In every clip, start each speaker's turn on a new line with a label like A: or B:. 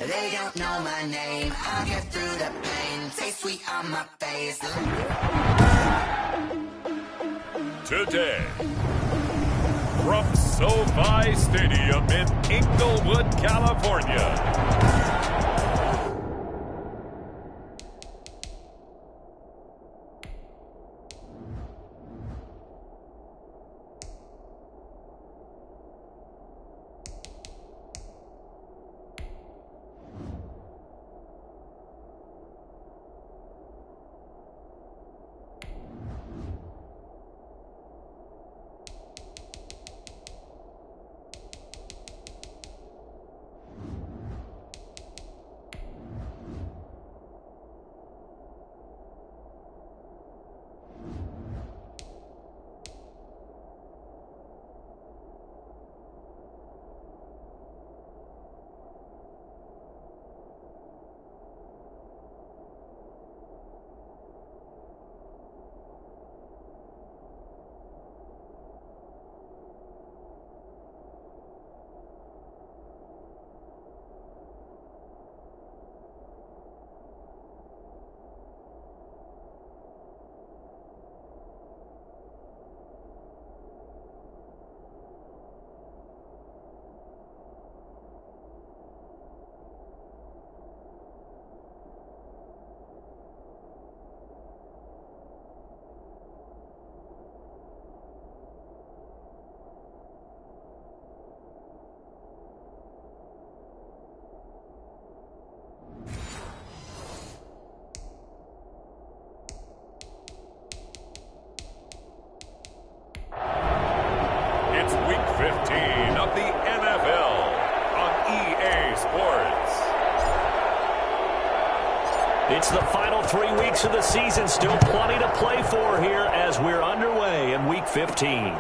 A: They don't know my name. I'll get through the pain. Taste sweet on my face.
B: Today, from SoFi Stadium in Inglewood, California. It's Week 15 of the NFL on EA Sports.
C: It's the final 3 weeks of the season. Still plenty to play for here as we're underway in Week 15.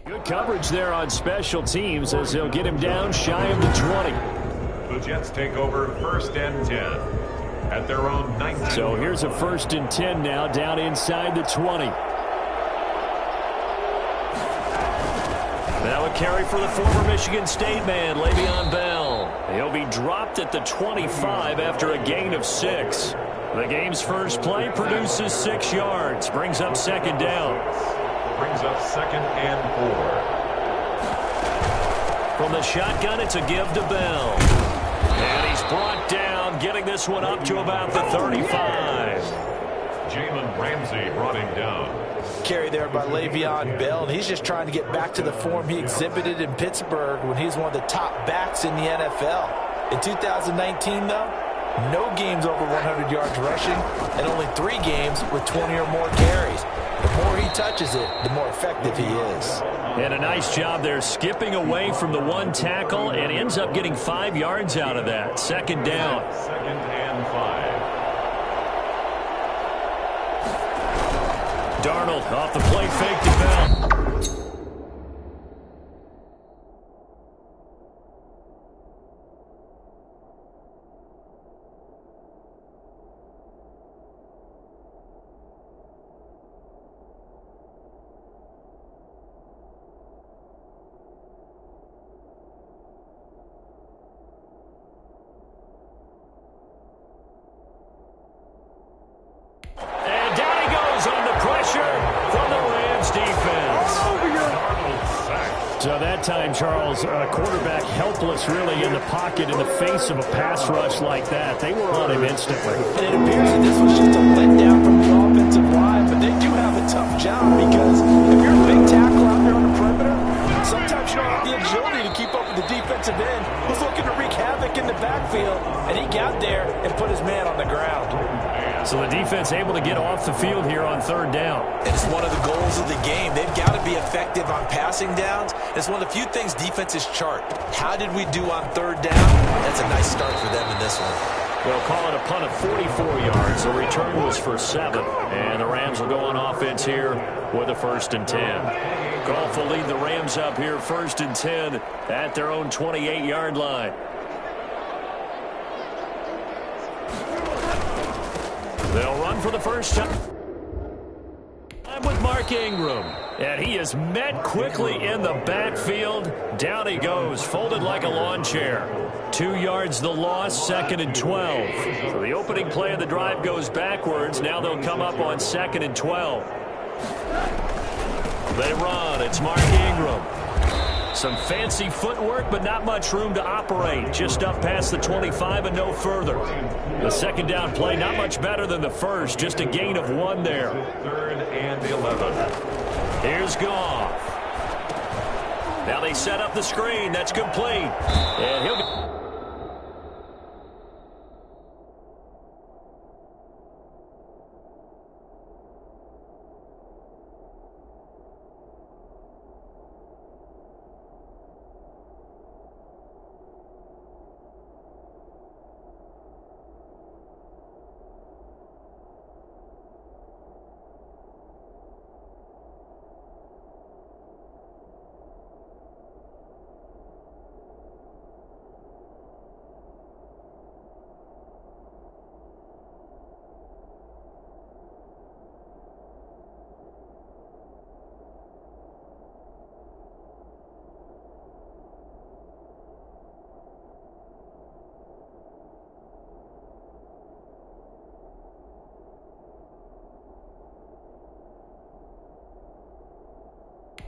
C: Good coverage there on special teams as they'll get him down shy of the 20.
B: The Jets take over 1st and 10 at their own 19.
C: So here's a 1st and 10 now down inside the 20. Now a carry for the former Michigan State man, Le'Veon Bell. He'll be dropped at the 25 after a gain of 6. The game's first play produces 6 yards, brings up 2nd down.
B: Brings up 2nd and 4.
C: From the shotgun, it's a give to Bell. And he's brought down, getting this one up to about the 35.
B: Jalen Ramsey brought him down.
D: Carry there by Le'Veon Bell, and he's just trying to get back to the form he exhibited in Pittsburgh when he was one of the top backs in the NFL. In 2019, though, no games over 100 yards rushing, and only 3 games with 20 or more carries. The more he touches it, the more effective he is.
C: And a nice job there skipping away from the 1 tackle and ends up getting 5 yards out of that. 2nd down.
B: 2nd and 5.
C: Darnold off the play fake to Bell. So that time, Charles, quarterback helpless really in the pocket in the face of a pass rush like that. They were on him instantly.
D: And it appears that this was just a letdown from the offensive line, but they do have a tough job because if you're a big tackle out there on the perimeter, sometimes you don't have the agility to keep up with the defensive end who's looking to wreak havoc in the backfield, and he got there and put his man on the ground.
C: So the defense able to get off the field here on 3rd down.
D: It's one of the goals of the game. They've got to be effective on passing downs. It's one of the few things defenses chart. How did we do on 3rd down? That's a nice start for them in this one.
C: They'll call it a punt of 44 yards. The return was for 7. And the Rams will go on offense here with a 1st and 10. Goff will lead the Rams up here 1st and 10 at their own 28-yard line. They'll run for the first time with Mark Ingram. And he is met quickly in the backfield. Down he goes, folded like a lawn chair. 2 yards the loss, 2nd and 12. So the opening play of the drive goes backwards. Now they'll come up on 2nd and 12. They run. It's Mark Ingram. Some fancy footwork, but not much room to operate. Just up past the 25 and no further. The 2nd down play, not much better than the first. Just a gain of 1 there.
B: 3rd and 11.
C: Here's Goff. Now they set up the screen. That's complete. And he'll be...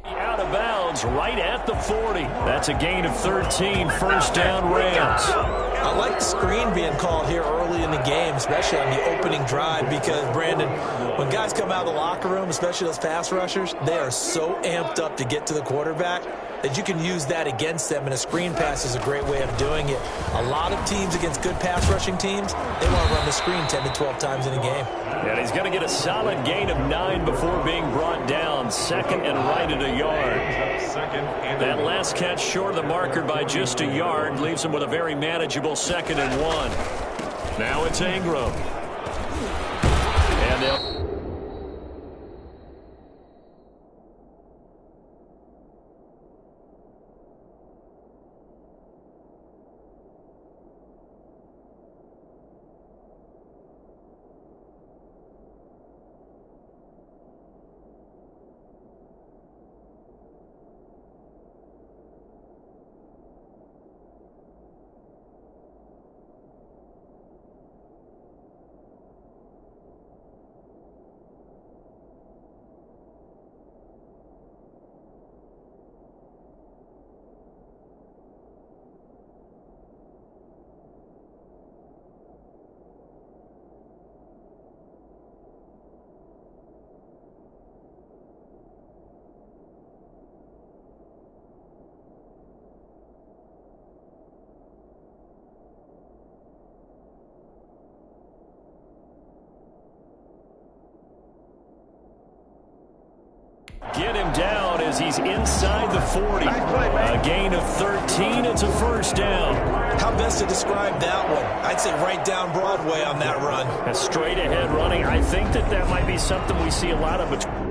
C: out of bounds right at the 40. That's a gain of 13, 1st down Rams.
D: I like the screen being called here early in the game, especially on the opening drive, because, Brandon, when guys come out of the locker room, especially those pass rushers, they are so amped up to get to the quarterback that you can use that against them, and a screen pass is a great way of doing it. A lot of teams against good pass rushing teams, they want to run the screen 10 to 12 times in a game.
C: And he's going to get a solid gain of 9 before being brought down. 2nd and right at a yard. That last catch short of the marker by just a yard leaves him with a very manageable 2nd and 1. Now it's Ingram. And they'll... down as he's inside the 40. A gain of 13. It's a first down.
D: How best to describe that one? I'd say right down Broadway on that run.
C: A straight ahead running. I think that might be something we see a lot of between.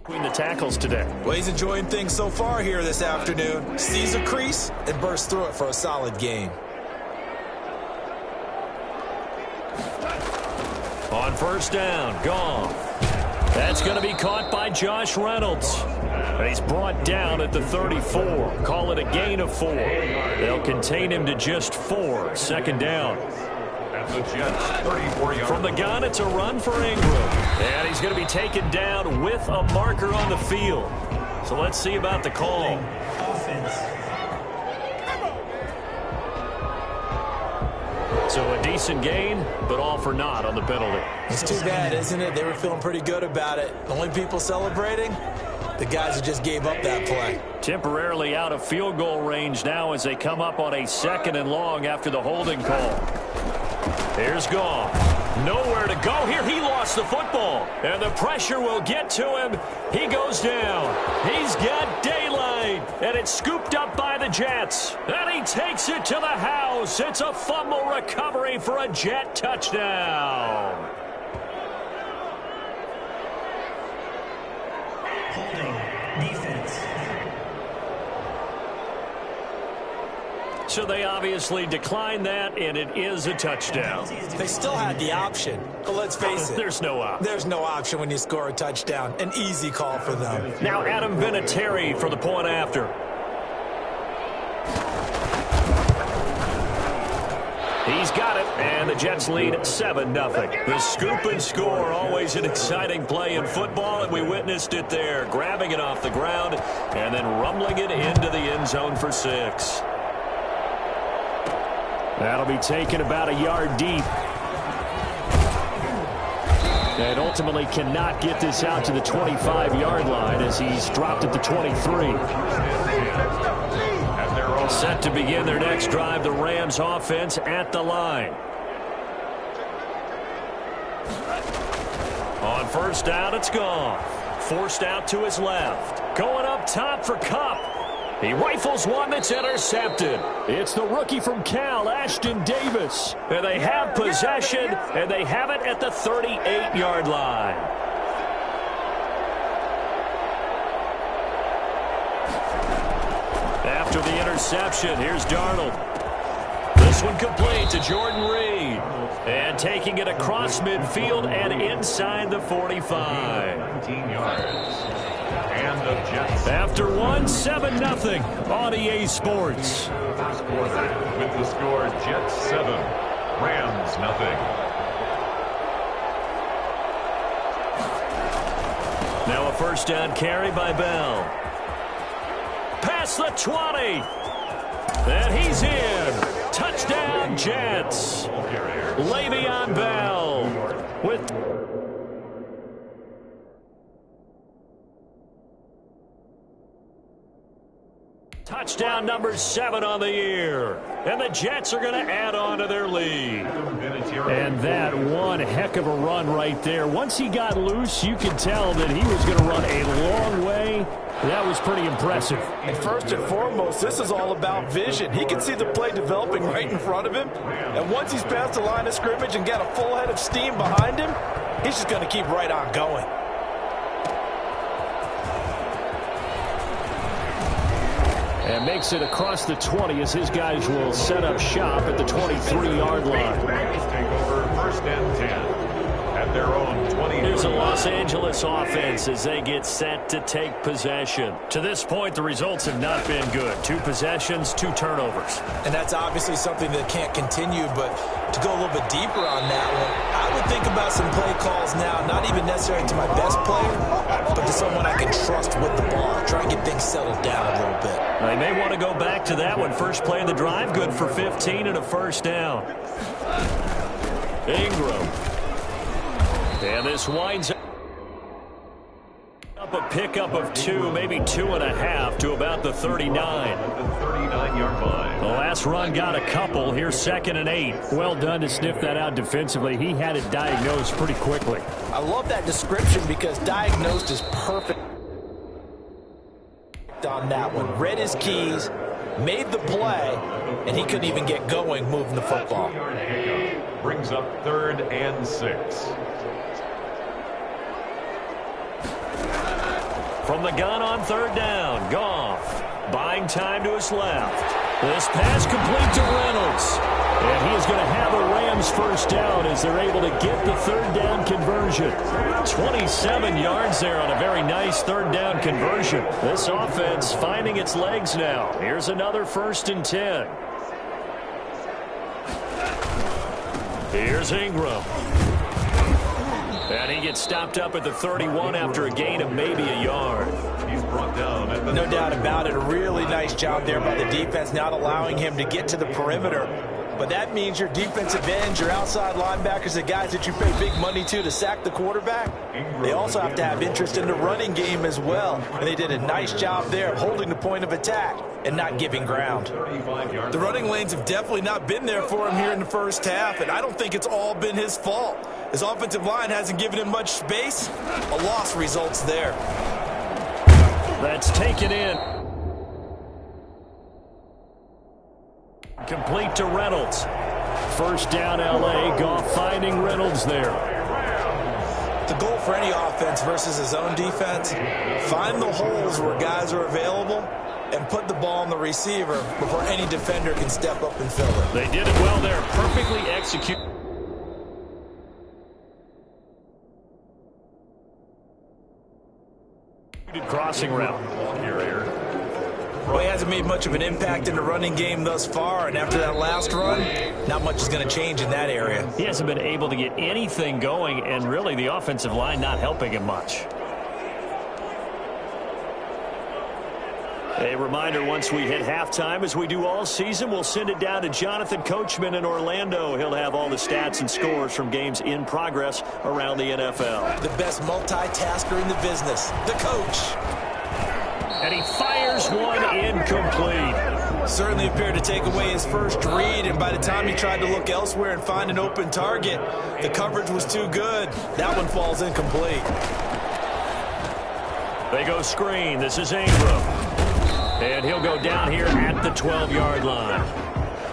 C: between the tackles today.
D: Well, he's enjoying things so far here this afternoon. Sees a crease and bursts through it for a solid gain.
C: On first down, Goff. That's going to be caught by Josh Reynolds. And he's brought down at the 34. Call it a gain of 4. They'll contain him to just 4. Second down.
B: At the Jets' 34-yard.
C: From the gun, it's a run for Ingram. And he's going to be taken down with a marker on the field. So let's see about the call. So a decent gain, but all for naught on the penalty.
D: It's too bad, isn't it? They were feeling pretty good about it. The only people celebrating, the guys who just gave up that play.
C: Temporarily out of field goal range now as they come up on a 2nd and long after the holding call. Here's Goff. Nowhere to go here. He lost the football. And the pressure will get to him. He goes down. He's got daylight. And it's scooped up by the Jets. And he takes it to the house. It's a fumble recovery for a Jet touchdown.
E: Holding defense.
C: So they obviously declined that, and it is a touchdown.
D: They still had the option, but let's face it.
C: There's no option.
D: There's no option when you score a touchdown. An easy call for them.
C: Now Adam Vinatieri for the point after. He's got it, and the Jets lead 7-0. The scoop and score, always an exciting play in football, and we witnessed it there, grabbing it off the ground and then rumbling it into the end zone for 6. That'll be taken about a yard deep. And ultimately cannot get this out to the 25-yard line as he's dropped at the 23. Set to begin their next drive, the Rams offense at the line. On first down, it's Goff. Forced out to his left. Going up top for Kupp. He rifles one that's intercepted. It's the rookie from Cal, Ashton Davis. And they have possession, and they have it at the 38-yard line. After the interception, here's Darnold. This one complete to Jordan Reed. And taking it across midfield and inside the 45.
B: 19 yards. And the Jets.
C: After 7-0 on EA Sports.
B: First quarter with the score Jets 7, Rams nothing.
C: Now a first down carry by Bell. Past the 20. And he's in. Touchdown Jets. Le'Veon Bell with... touchdown number 7 on the year. And the Jets are going to add on to their lead. And that one heck of a run right there. Once he got loose, you could tell that he was going to run a long way. That was pretty impressive.
D: And first and foremost, this is all about vision. He can see the play developing right in front of him. And once he's past the line of scrimmage and got a full head of steam behind him, he's just going to keep right on going.
C: And makes it across the 20 as his guys will set up shop at the 23-yard line.
B: Take over first and 10 at their own 20.
C: Here's a Los Angeles offense as they get set to take possession. To this point, the results have not been good. 2 possessions, 2 turnovers.
D: And that's obviously something that can't continue, but to go a little bit deeper on that one, I would think about some play calls now, not even necessarily to my best player, but to someone I can trust with the ball. Try and get things settled down a little bit.
C: They may want to go back to that one. First play of the drive, good for 15 and a first down. Ingram. And this winds up a pickup of 2, maybe 2.5 to about the 39.
B: The 39-yard line.
C: The last run got a couple. Here's 2nd and 8. Well done to sniff that out defensively. He had it diagnosed pretty quickly.
D: I love that description because diagnosed is perfect on that one. Read his keys, made the play, and he couldn't even get going moving the football.
B: Brings up 3rd and 6.
C: From the gun on third down, Goff buying time to his left. This pass complete to Reynolds. And he is going to have a Rams first down as they're able to get the third down conversion. 27 yards there on a very nice third down conversion. This offense finding its legs now. Here's another 1st and 10. Here's Ingram. And he gets stopped up at the 31 after a gain of maybe a yard.
B: He's brought down at the
D: No doubt about it. A really nice job there by the defense, not allowing him to get to the perimeter. But that means your defensive ends, your outside linebackers, the guys that you pay big money to sack the quarterback, they also have to have interest in the running game as well. And they did a nice job there of holding the point of attack and not giving ground. The running lanes have definitely not been there for him here in the first half, and I don't think it's all been his fault. His offensive line hasn't given him much space. A loss results there.
C: That's taken in. Complete to Reynolds. First down, L.A. Goff finding Reynolds there.
D: The goal for any offense versus his own defense, find the holes where guys are available and put the ball on the receiver before any defender can step up and fill it.
C: They did it well there. Perfectly executed. Crossing route.
D: Well, he hasn't made much of an impact in the running game thus far, and after that last run, not much is going to change in that area.
C: He hasn't been able to get anything going, and really the offensive line not helping him much. A reminder, once we hit halftime, as we do all season, we'll send it down to Jonathan Coachman in Orlando. He'll have all the stats and scores from games in progress around the NFL.
D: The best multitasker in the business, the coach.
C: And he fires one incomplete.
D: Certainly appeared to take away his first read, and by the time he tried to look elsewhere and find an open target, the coverage was too good. That one falls incomplete.
C: They go screen. This is Ingram. And he'll go down here at the 12-yard line.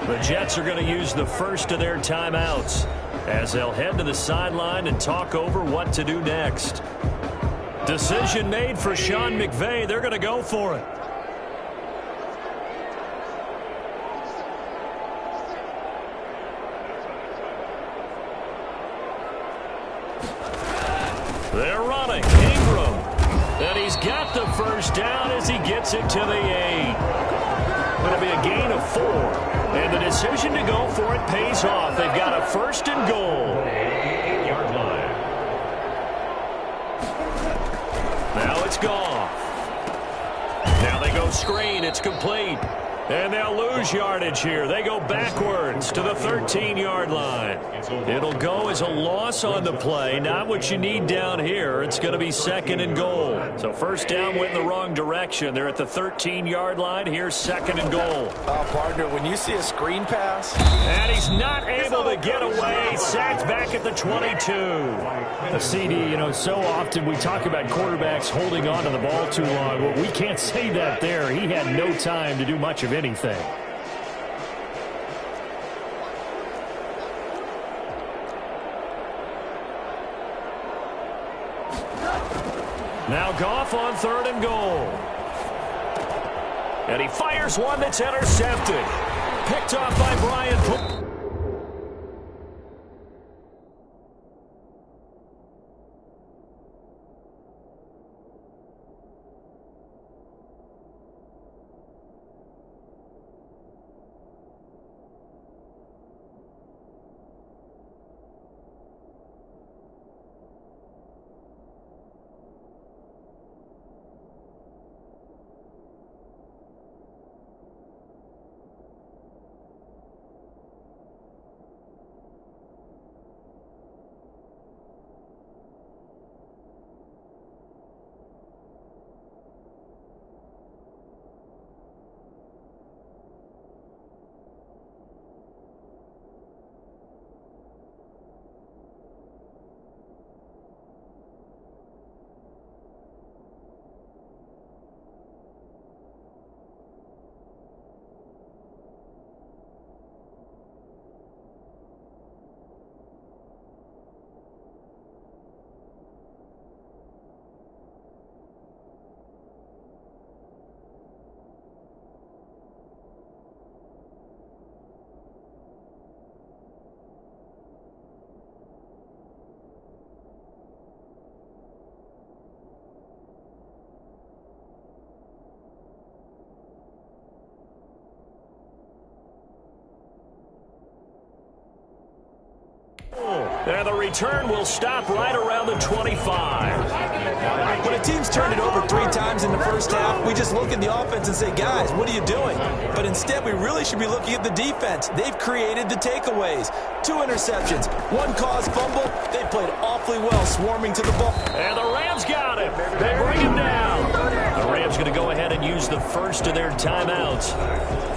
C: The Jets are going to use the first of their timeouts as they'll head to the sideline and talk over what to do next. Decision made for Sean McVay. They're going to go for it. They're running. Ingram. And he's got the first down as he gets it to the 8. Going to be a gain of 4. And the decision to go for it pays off. They've got a 1st and goal.
B: 8-yard line.
C: Now it's gone. Now they go screen. It's complete. And they'll lose yardage here. They go backwards to the 13-yard line. It'll go as a loss on the play. Not what you need down here. It's going to be 2nd and goal. So first down went in the wrong direction. They're at the 13-yard line. Here's 2nd and goal.
D: Partner, when you see a screen pass.
C: And he's not able to get away. Sacked back at the 22. A CD, so often we talk about quarterbacks holding on to the ball too long. Well, we can't say that there. He had no time to do much of anything. Now Goff on 3rd and goal. And he fires one that's intercepted. Picked off by Brian. And the return will stop right around the 25.
D: When a team's turned it over 3 times in the first half, we just look at the offense and say, guys, what are you doing? But instead, we really should be looking at the defense. They've created the takeaways. 2 interceptions, 1 caused fumble. They played awfully well swarming to the ball.
C: And the Rams got him. They bring him down. The Rams going to go ahead and use the first of their timeouts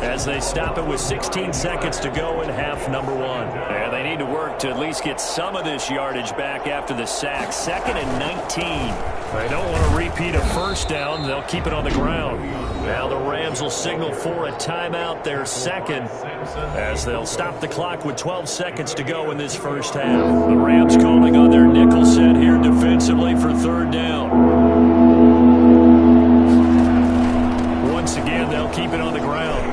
C: as they stop it with 16 seconds to go in half number 1. And they need to work to at least get some of this yardage back after the sack. 2nd and 19. They don't want to repeat a first down. They'll keep it on the ground. Now the Rams will signal for a timeout, their second, as they'll stop the clock with 12 seconds to go in this first half. The Rams calling on their nickel set here defensively for 3rd down. Once again, they'll keep it on the ground.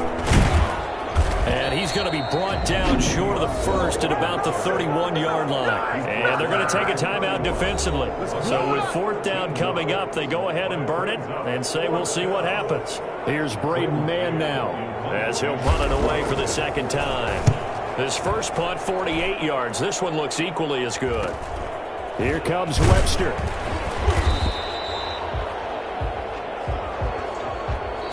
C: And he's going to be brought down short of the first at about the 31-yard line. And they're going to take a timeout defensively. So with 4th down coming up, they go ahead and burn it and say we'll see what happens. Here's Braden Mann now as he'll punt it away for the 2nd time. His first punt, 48 yards. This one looks equally as good. Here comes Webster.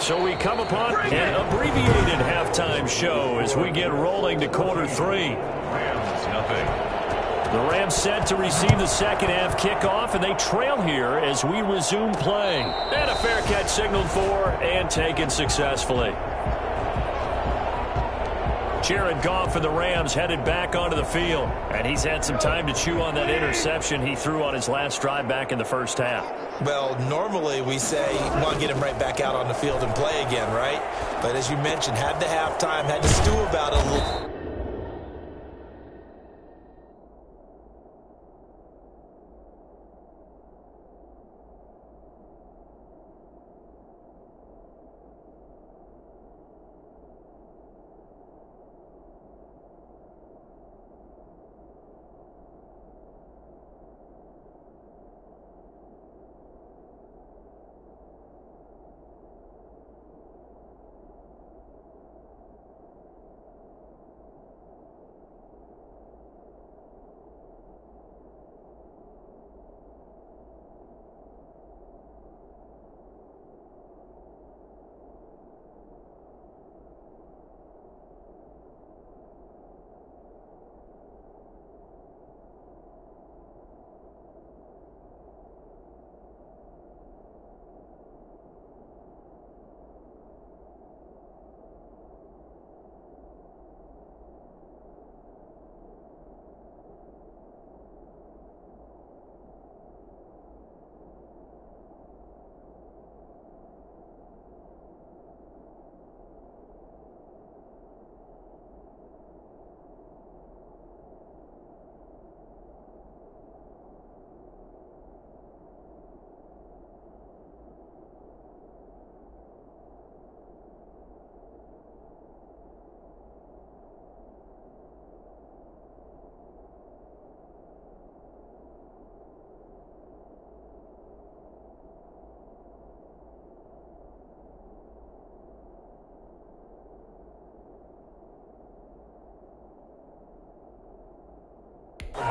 C: So we come upon an abbreviated halftime show as we get rolling to quarter 3.
B: Rams, nothing.
C: The Rams set to receive the second half kickoff, and they trail here as we resume play. And a fair catch signaled for and taken successfully. Jared Goff and the Rams headed back onto the field, and he's had some time to chew on that interception he threw on his last drive back in the first half.
D: Well, normally we say you want to get him right back out on the field and play again, right? But as you mentioned, had the halftime, had to stew about it a little.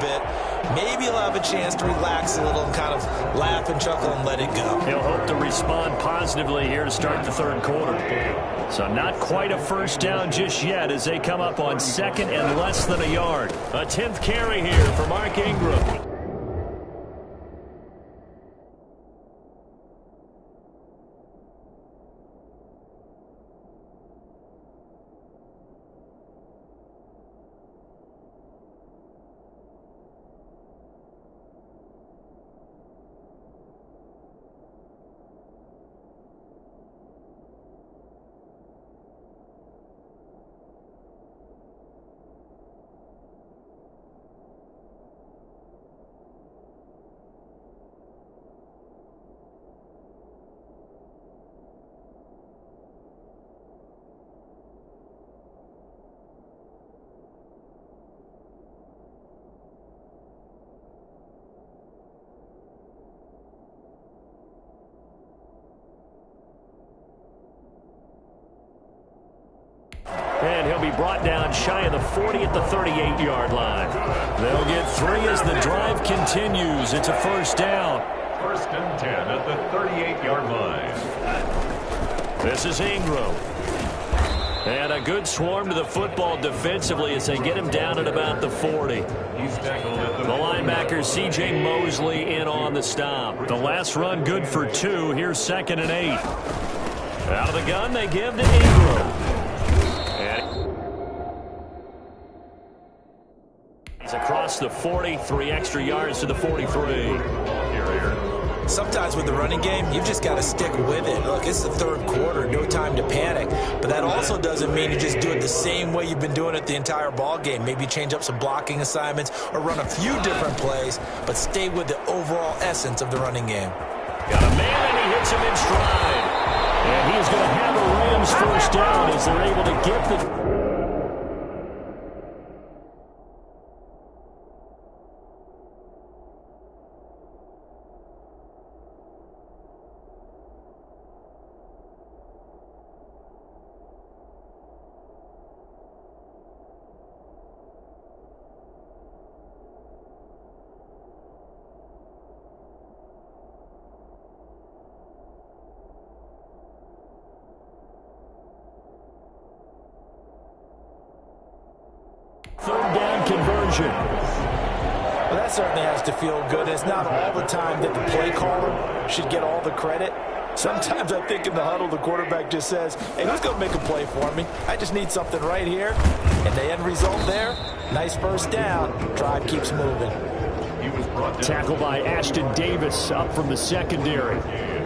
D: Bit. Maybe he'll have a chance to relax a little and kind of laugh and chuckle and let it go.
C: He'll hope to respond positively here to start the 3rd quarter. So not quite a first down just yet as they come up on 2nd and less than a yard. A 10th carry here for Mark Ingram. brought down shy of the 40 at the 38-yard line. They'll get 3 as the drive continues. It's a first down.
B: First and 10 at the 38-yard line.
C: This is Ingram. And a good swarm to the football defensively as they get him down at about the 40.
B: He's tackled at the
C: linebacker C.J. Mosley in on the stop. The last run good for 2. Here's 2nd and 8. Out of the gun, they give to Ingram. And he's across the 40, 3 extra yards to the 43.
D: Sometimes with the running game, you've just got to stick with it. Look, it's the third quarter, no time to panic. But that also doesn't mean you just do it the same way you've been doing it the entire ball game. Maybe change up some blocking assignments or run a few different plays, but stay with the overall essence of the running game.
C: Got a man, and he hits him in stride. And he's going to have a Rams first down as they're able to get the... Third down conversion.
D: Well, that certainly has to feel good. It's not all the time that the play caller should get all the credit. Sometimes I think in the huddle, the quarterback just says, hey, who's going to make a play for me? I just need something right here. And the end result there, nice first down. Drive keeps moving.
B: He was brought down.
C: Tackled by Ashton Davis up from the secondary.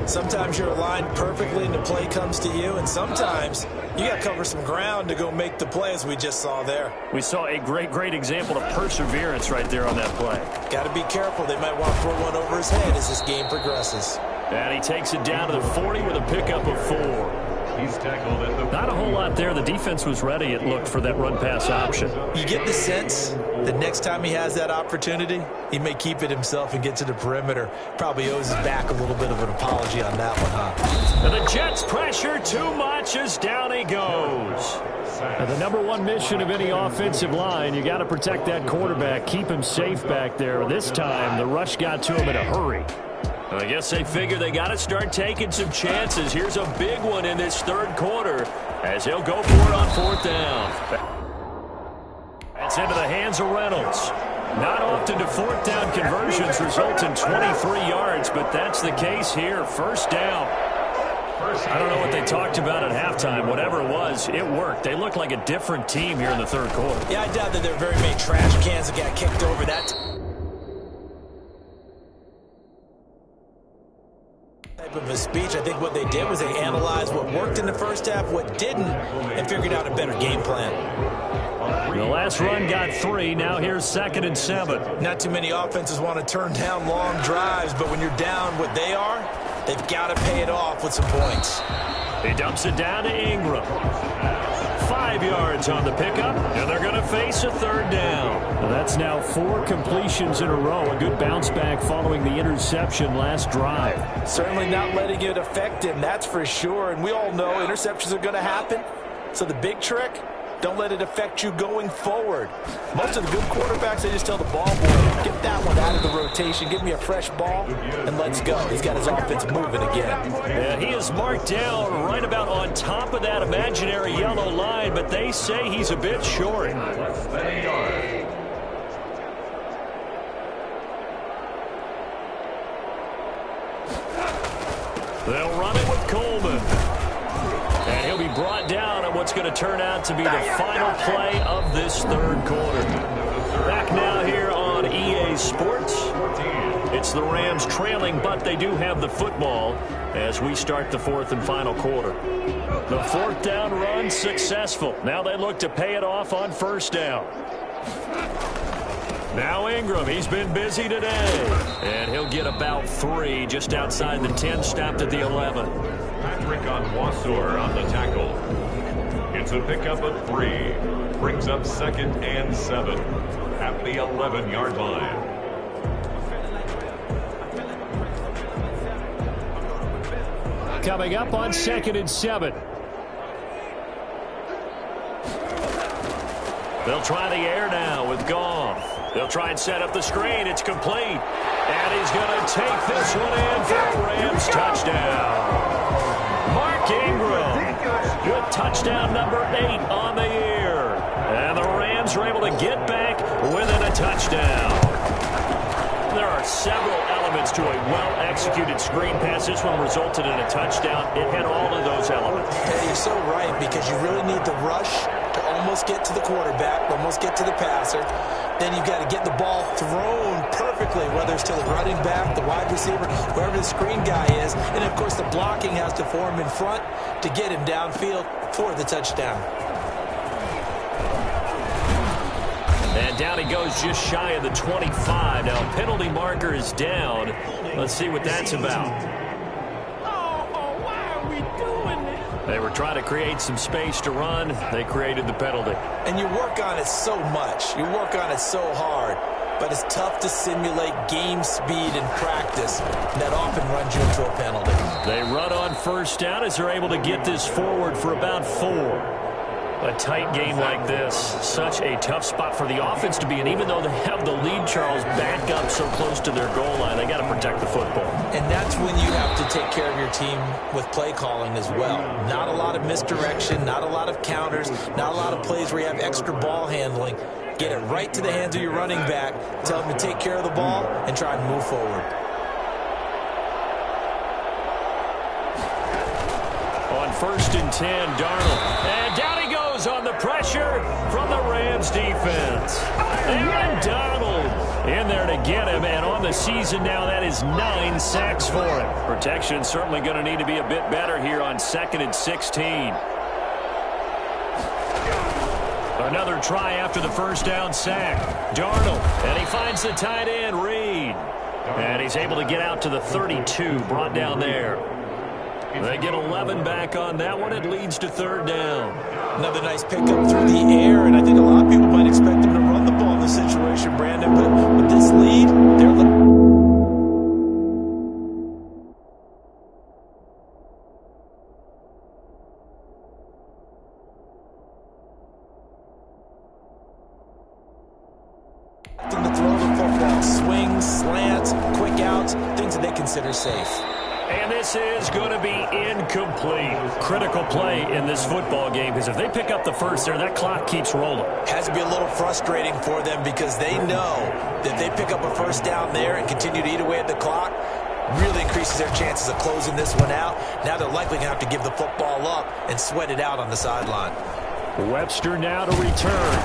D: Sometimes you're aligned perfectly and the play comes to you, and sometimes you got to cover some ground to go make the play, as we just saw there.
C: We saw a great example of perseverance right there on that play.
D: Got to be careful. They might want to throw one over his head as this game progresses.
C: And he takes it down to the 40 with a pickup of 4.
B: He's tackled at the...
C: Not a whole lot there. The defense was ready, it looked, for that run-pass option.
D: You get the sense that next time he has that opportunity, he may keep it himself and get to the perimeter. Probably owes his back a little bit of an apology on that one, huh?
C: And the Jets pressure too much as down he goes. And the number one mission of any offensive line, you got to protect that quarterback, keep him safe back there. This time, the rush got to him in a hurry. I guess they figure they got to start taking some chances. Here's a big one in this third quarter as he'll go for it on 4th down. That's into the hands of Reynolds. Not often do 4th down conversions result in 23 yards, but that's the case here. First down. I don't know what they talked about at halftime. Whatever it was, it worked. They look like a different team here in the third quarter.
D: Yeah, I doubt that there are very many trash cans that got kicked over that of a speech. I think what they did was they analyzed what worked in the first half, what didn't, and figured out a better game plan.
C: The last run got 3. Now here's 2nd and 7.
D: Not too many offenses want to turn down long drives, but when you're down what they are, they've got to pay it off with some points.
C: He dumps it down to Ingram. 5 yards on the pickup, and they're going to face a 3rd down. Well, that's now 4 completions in a row. A good bounce back following the interception last drive.
D: Certainly not letting it affect him, that's for sure. And we all know interceptions are going to happen. So the big trick, don't let it affect you going forward. Most of the good quarterbacks, they just tell the ball boy, get that one out of the rotation, give me a fresh ball, and let's go. He's got his offense moving again.
C: Yeah, he is marked down right about on top of that imaginary yellow line, but they say he's a bit short.
B: Less than a yard.
C: They'll run it with Coleman. And he'll be brought down on what's going to turn out to be the final play of this third quarter. Back now here on EA Sports. It's the Rams trailing, but they do have the football as we start the 4th and final quarter. The 4th down run successful. Now they look to pay it off on 1st down. Now Ingram, he's been busy today. And he'll get about 3 just outside the 10, stopped at the 11.
B: Patrick Onwuasor on the tackle. It's a pickup of 3. Brings up 2nd and 7 at the 11-yard line.
C: Coming up on 2nd and 7. They'll try the air now with Goff. They'll try and set up the screen. It's complete. And he's going to take this one in for a Rams touchdown. Mark Ingram with touchdown number 8 on the year. And the Rams are able to get back within a touchdown. There are several elements to a well-executed screen pass. This one resulted in a touchdown. It had all of those elements.
D: Hey, you're so right, because you really need the rush to almost get to the quarterback, almost get to the passer. Then you've got to get the ball thrown perfectly, whether it's to the running back, the wide receiver, whoever the screen guy is. And, of course, the blocking has to form in front to get him downfield for the touchdown.
C: And down he goes just shy of the 25. Now, penalty marker is down. Let's see what that's about.
F: Why are we doing this?
C: They were trying to create some space to run. They created the penalty.
D: And you work on it so much. You work on it so hard. But it's tough to simulate game speed in practice. That often runs you into a penalty.
C: They run on first down as they're able to get this forward for about 4. A tight game like this, such a tough spot for the offense to be in. Even though they have the lead, Charles, back up so close to their goal line, they got to protect the football.
D: And that's when you have to take care of your team with play calling as well. Not a lot of misdirection, not a lot of counters, not a lot of plays where you have extra ball handling. Get it right to the hands of your running back, tell him to take care of the ball, and try and move forward.
C: On 1st and 10, Darnold. And down he goes on the pressure from the Rams defense. And Donald in there to get him. And on the season now, that is 9 sacks for him. Protection certainly going to need to be a bit better here on 2nd and 16. Another try after the first down sack. Darnold, and he finds the tight end, Reed. And he's able to get out to the 32, brought down there. They get 11 back on that one. It leads to 3rd down.
D: Another nice pickup through the air, and I think a lot of people might expect them to run the ball in this situation, Brandon, but with this lead, they're looking to throw the football. Swings, slants, quick outs, things that they consider safe.
C: And this is going to be incomplete. Critical play in this football game, because if they pick up the first there, that clock keeps rolling.
D: Has to be a little frustrating for them, because they know that if they pick up a first down there and continue to eat away at the clock, really increases their chances of closing this one out. Now they're likely going to have to give the football up and sweat it out on the sideline.
C: Webster now to return.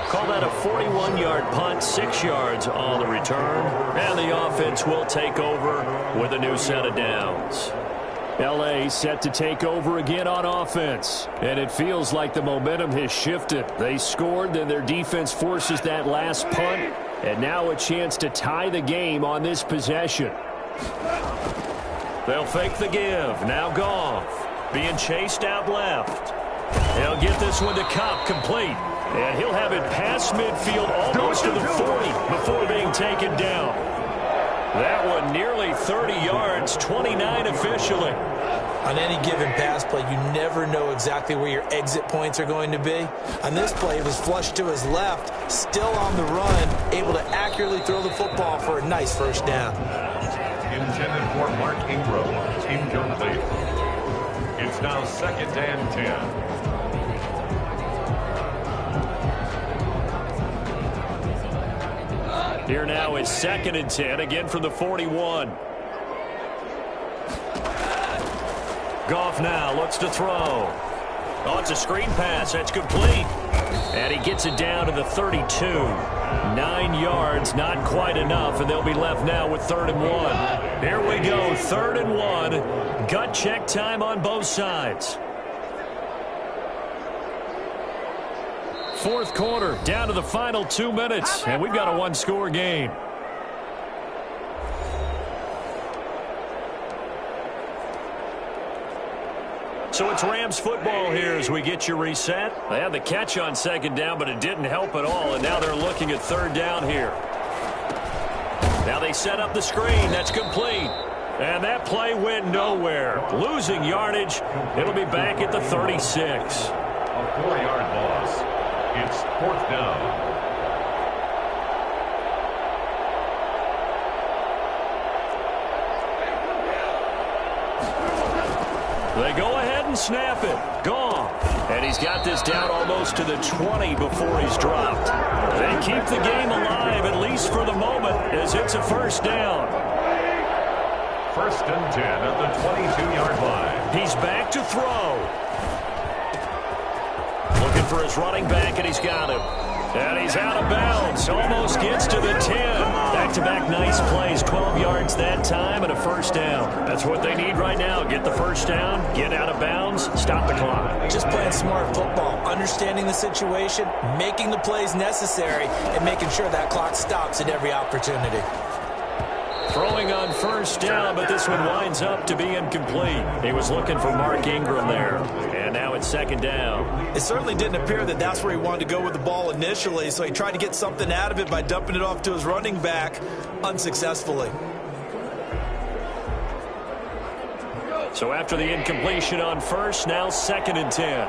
C: Call that a 41-yard punt, 6 yards on the return. And the offense will take over with a new set of downs. L.A. set to take over again on offense. And it feels like the momentum has shifted. They scored, then their defense forces that last punt. And now a chance to tie the game on this possession. They'll fake the give. Now Goff being chased out left. He'll get this one to Cobb, complete. And he'll have it past midfield almost to the 40 before being taken down. That one nearly 30 yards, 29 officially.
D: On any given pass play, you never know exactly where your exit points are going to be. On this play, it was flushed to his left, still on the run, able to accurately throw the football for a nice first down.
B: Intended for Mark Ingram, incomplete. It's now 2nd and 10.
C: Here now is 2nd and 10, again from the 41. Goff now looks to throw. Oh, it's a screen pass. That's complete. And he gets it down to the 32. 9 yards, not quite enough, and they'll be left now with 3rd and 1. Here we go, 3rd and 1. Gut check time on both sides. 4th quarter, down to the final 2 minutes, and we've got a 1-score game. So it's Rams football here as we get you reset. They had the catch on 2nd down, but it didn't help at all, and now they're looking at 3rd down here. Now they set up the screen. That's complete. And that play went nowhere. Losing yardage. It'll be back at the 36.
B: A 4-yard loss. 4th down.
C: They go ahead and snap it. Gone. And he's got this down almost to the 20 before he's dropped. They keep the game alive, at least for the moment, as it's a 1st down.
B: 1st and 10 at the 22-yard line.
C: He's back to throw. Looking for his running back, and he's got him. And he's out of bounds. Almost gets to the 10. Back-to-back nice plays. 12 yards that time and a 1st down. That's what they need right now. Get the 1st down, get out of bounds, stop the clock.
D: Just playing smart football, understanding the situation, making the plays necessary, and making sure that clock stops at every opportunity.
C: Throwing on 1st down, but this one winds up to be incomplete. He was looking for Mark Ingram there, and now it's 2nd down.
D: It certainly didn't appear that that's where he wanted to go with the ball initially, so he tried to get something out of it by dumping it off to his running back unsuccessfully.
C: So after the incompletion on 1st, now 2nd and 10.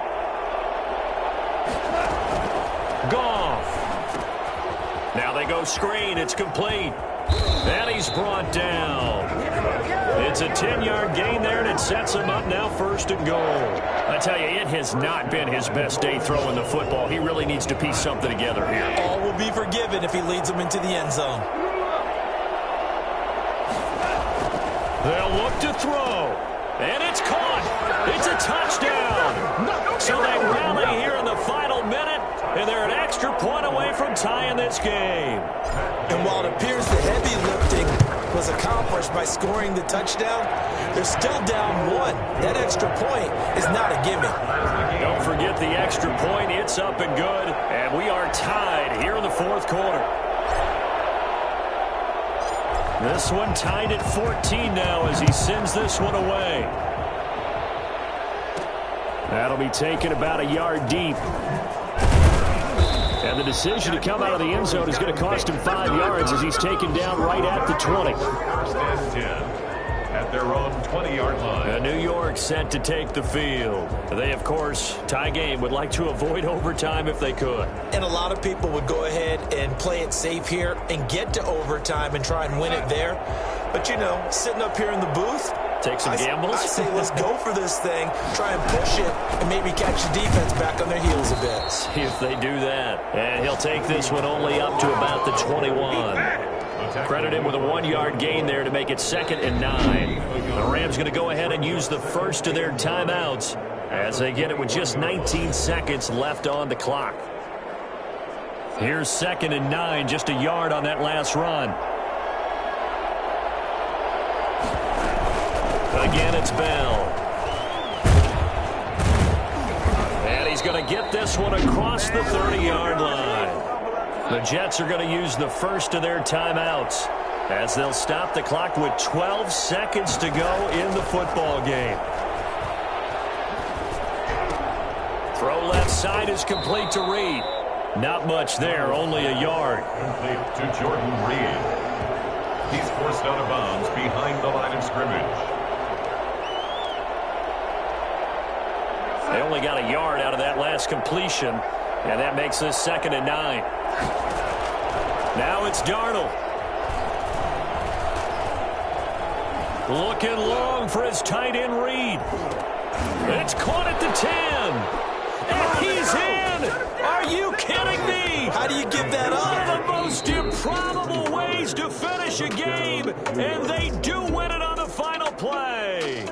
C: Goff. Now they go screen. It's complete. And he's brought down. It's a 10-yard gain there, and it sets him up now 1st and goal. I tell you, it has not been his best day throwing the football. He really needs to piece something together here.
D: All will be forgiven if he leads them into the end zone.
C: They'll look to throw. And it's caught. It's a touchdown. So they rally here in the final minute, and they're an extra point away from tying this game.
D: And while it appears the heavy lifting was accomplished by scoring the touchdown, they're still down 1. That extra point is not a gimme.
C: Don't forget the extra point. It's up and good. And we are tied here in the 4th quarter. This one tied at 14 now as he sends this one away. That'll be taken about a yard deep. And the decision to come out of the end zone is going to cost him 5 yards as he's taken down right at the 20.
B: 1st and 10 at their own 20-yard line.
C: And New York set to take the field. They, of course, tie game, would like to avoid overtime if they could.
D: And a lot of people would go ahead and play it safe here and get to overtime and try and win it there. But, you know, sitting up here in the booth,
C: take some gambles.
D: I say let's go for this thing, try and push it, and maybe catch the defense back on their heels a bit.
C: See if they do that. And he'll take this one only up to about the 21. Credit him with a 1-yard gain there to make it 2nd and 9. The Rams going to go ahead and use the first of their timeouts as they get it with just 19 seconds left on the clock. Here's 2nd and 9, just a yard on that last run. Again, it's Bell. And he's going to get this one across the 30-yard line. The Jets are going to use the first of their timeouts as they'll stop the clock with 12 seconds to go in the football game. Throw left side is complete to Reed. Not much there, only a yard.
B: Complete to Jordan Reed. He's forced out of bounds behind the line of scrimmage.
C: They only got a yard out of that last completion, and that makes this 2nd and 9. Now it's Darnold. Looking long for his tight end Reed. It's caught at the 10. And he's in. Are you kidding me?
D: How do you give that up?
C: One of the most improbable ways to finish a game, and they do win it on the final play.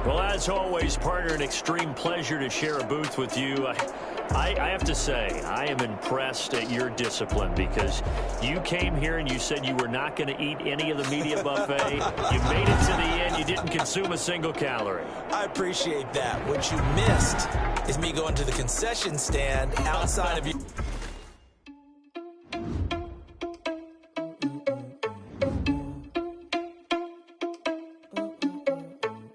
C: Well, as always, partner, an extreme pleasure to share a booth with you. I have to say, I am impressed at your discipline because you came here and you said you were not going to eat any of the media buffet. You made it to the end. You didn't consume a single calorie.
D: I appreciate that. What you missed is me going to the concession stand outside of you.